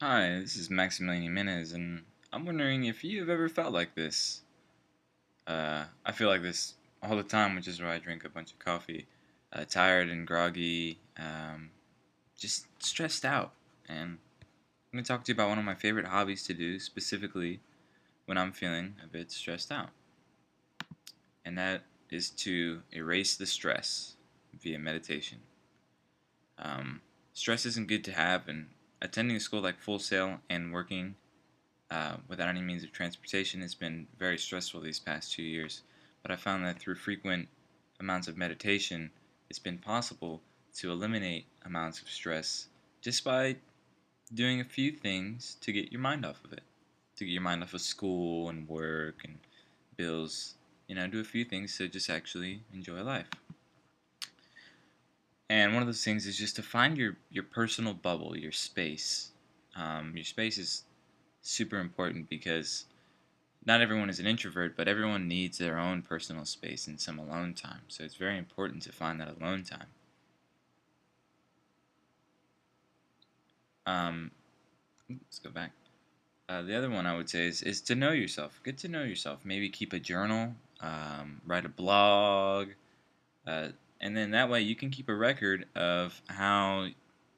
Hi, this is Maximilian Jimenez, and I'm wondering if you've ever felt like this. I feel like this all the time, which is why I drink a bunch of coffee. Tired and groggy, just stressed out. And I'm going to talk to you about one of my favorite hobbies to do, specifically when I'm feeling a bit stressed out. And that is to erase the stress via meditation. Um, Stress isn't good to have, and attending a school like Full Sail and working without any means of transportation has been very stressful these past 2 years. But I found that through frequent amounts of meditation, it's been possible to eliminate amounts of stress just by doing a few things to get your mind off of it, to get your mind off of school and work and bills. Do a few things to just actually enjoy life. And one of those things is just to find your personal bubble, your space. Your space is super important because not everyone is an introvert, but everyone needs their own personal space and some alone time. So it's very important to find that alone time. Um, let's go back. The other one I would say is to know yourself. Get to know yourself. Maybe keep a journal, write a blog, uh, and then that way you can keep a record of how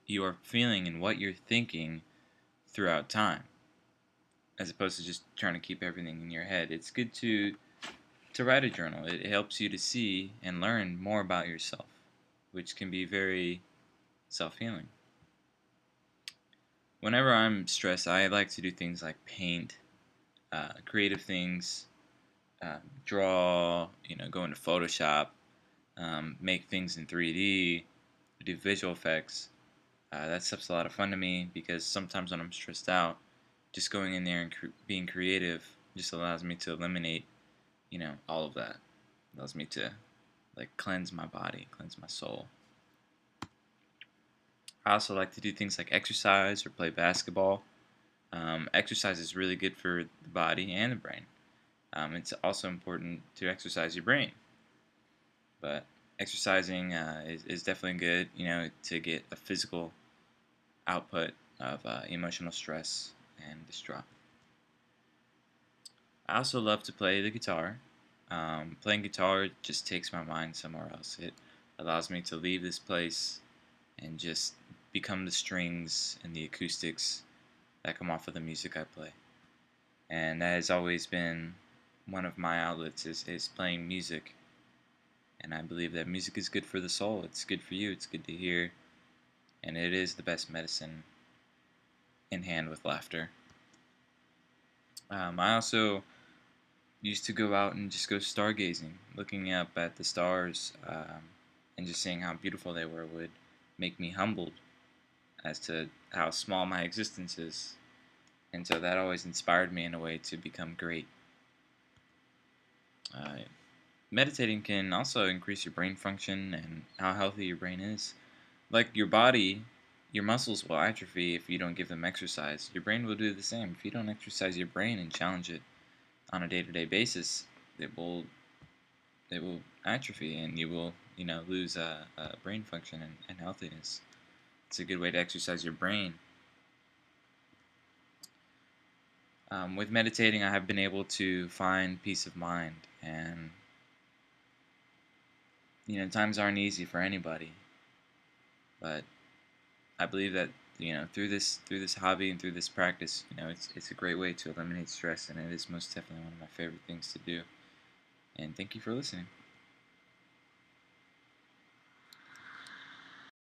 you are feeling and what you're thinking throughout time, as opposed to just trying to keep everything in your head. It's good to write a journal. It helps you to see and learn more about yourself, which can be very self-healing. Whenever I'm stressed, I like to do things like paint, creative things, draw, go into Photoshop, make things in 3D, do visual effects. That stuff's a lot of fun to me because sometimes when I'm stressed out, just going in there and being creative just allows me to eliminate, all of that. It allows me to cleanse my body, cleanse my soul. I also like to do things like exercise or play basketball. Exercise is really good for the body and the brain. It's also important to exercise your brain, but exercising is definitely good, to get a physical output of emotional stress and distraught. I also love to play the guitar. Playing guitar just takes my mind somewhere else. It allows me to leave this place and just become the strings and the acoustics that come off of the music I play. And that has always been one of my outlets is playing music. And I believe that music is good for the soul. It's good for you. It's good to hear. And it is the best medicine in hand with laughter. I also used to go out and just go stargazing. Looking up at the stars and just seeing how beautiful they were would make me humbled as to how small my existence is. And so that always inspired me in a way to become great. Uh, Meditating can also increase your brain function and how healthy your brain is. Like your body, your muscles will atrophy if you don't give them exercise. Your brain will do the same. If you don't exercise your brain and challenge it on a day-to-day basis, it will atrophy and you will lose brain function and healthiness. It's a good way to exercise your brain. With meditating, I have been able to find peace of mind, and times aren't easy for anybody, but I believe that through this hobby and through this practice, it's a great way to eliminate stress, and it is most definitely one of my favorite things to do. And thank you for listening.